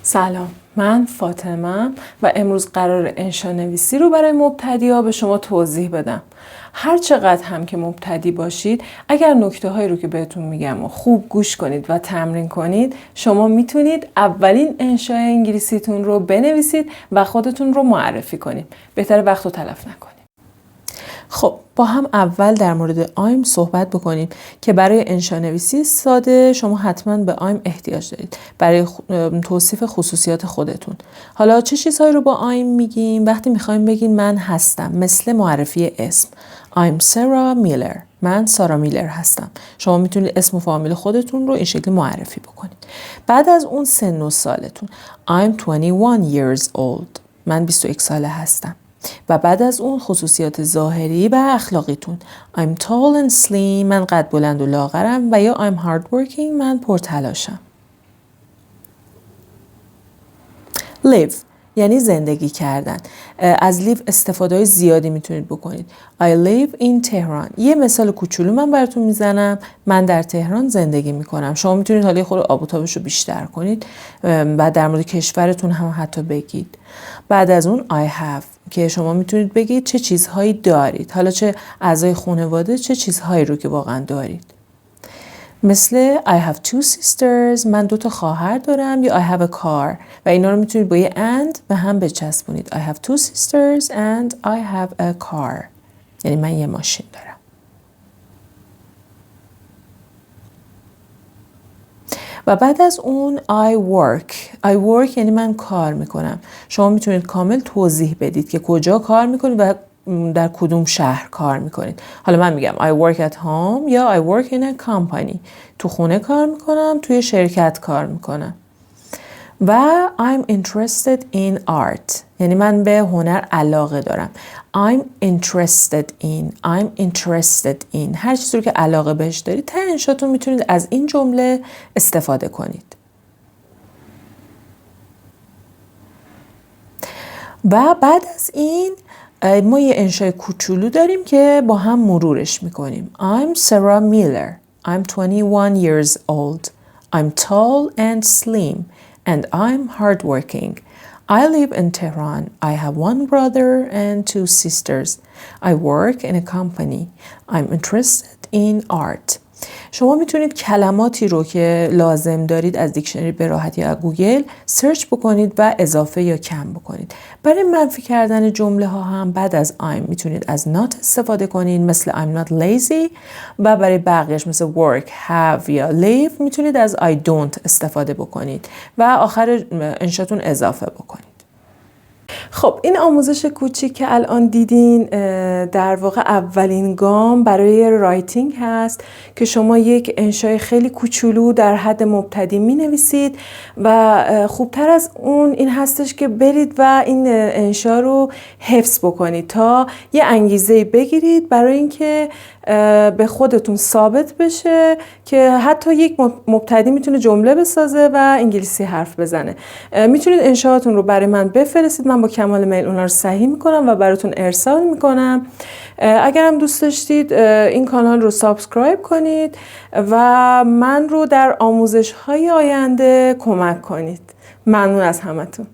سلام، من فاطمه‌ام و امروز قرار انشانویسی رو برای مبتدی‌ها به شما توضیح بدم. هر چقدر هم که مبتدی باشید، اگر نکته‌هایی رو که بهتون میگم و خوب گوش کنید و تمرین کنید، شما میتونید اولین انشای انگلیسیتون رو بنویسید و خودتون رو معرفی کنید. بهتره وقت رو تلف نکنید. خب با هم اول در مورد آیم صحبت بکنیم که برای انشانویسی ساده شما حتما به آیم احتیاج دارید برای توصیف خصوصیات خودتون. حالا چه چیزهایی رو با آیم میگیم؟ وقتی میخوایم بگیم من هستم، مثل معرفی اسم. I'm Sarah Miller. من سارا میلر هستم. شما میتونید اسم و فامیل خودتون رو این شکلی معرفی بکنید. بعد از اون سن و سالتون. I'm 21 years old. من 21 ساله هستم. و بعد از اون خصوصیات ظاهری و اخلاقیتون. I'm tall and slim. من قد بلند و لاغرم. و یا I'm hardworking. من پرتلاشم. live یعنی زندگی کردن. از live استفاده های زیادی میتونید بکنید. I live in Tehran. یه مثال کوچولو من براتون میزنم. من در تهران زندگی میکنم. شما میتونید حالا خود آب و تابش رو بیشتر کنید و در مورد کشورتون هم حتی بگید. بعد از اون I have که شما میتونید بگید چه چیزهایی دارید. حالا چه اعضای خانواده چه چیزهایی رو که واقعا دارید. مثل I have two sisters. من 2 خواهر دارم. یا I have a car. و اینا رو میتونید با یه and به هم بچسبونید. I have 2 sisters and I have a car. یعنی من یه ماشین دارم. و بعد از اون I work یعنی من کار میکنم. شما میتونید کامل توضیح بدید که کجا کار میکنید و در کدوم شهر کار میکنید. حالا من میگم I work at home یا I work in a company. تو خونه کار میکنم، توی شرکت کار میکنم. و I'm interested in art یعنی من به هنر علاقه دارم. I'm interested in هر چیزی رو که علاقه بهش دارید تا انشاتون میتونید از این جمله استفاده کنید. و بعد از این ما یه انشای کوچولو داریم که با هم مرورش میکنیم. I'm Sarah Miller. I'm 21 years old. I'm tall and slim. And I'm hardworking. I live in Tehran. I have 1 brother and 2 sisters. I work in a company. I'm interested in art. شما میتونید کلماتی رو که لازم دارید از دیکشنری به راحتی یا گوگل سرچ بکنید و اضافه یا کم بکنید. برای منفی کردن جمله ها هم بعد از I'm میتونید از not استفاده کنید مثل I'm not lazy و برای بقیهش مثل work, have یا live میتونید از I don't استفاده بکنید و آخر انشاتون اضافه بکنید. خب این آموزش کوچیک که الان دیدین در واقع اولین گام برای رایتینگ هست که شما یک انشای خیلی کوچولو در حد مبتدی می نویسید و خوبتر از اون این هستش که برید و این انشا رو حفظ بکنید تا یه انگیزه بگیرید برای اینکه به خودتون ثابت بشه که حتی یک مبتدی میتونه جمله بسازه و انگلیسی حرف بزنه. میتونید انشاءاتون رو برای من بفرستید. من با کمال میل اونا رو صحیح میکنم و براتون ارسال میکنم. اگرم دوست داشتید این کانال رو سابسکرایب کنید و من رو در آموزش های آینده کمک کنید. ممنون از همتون.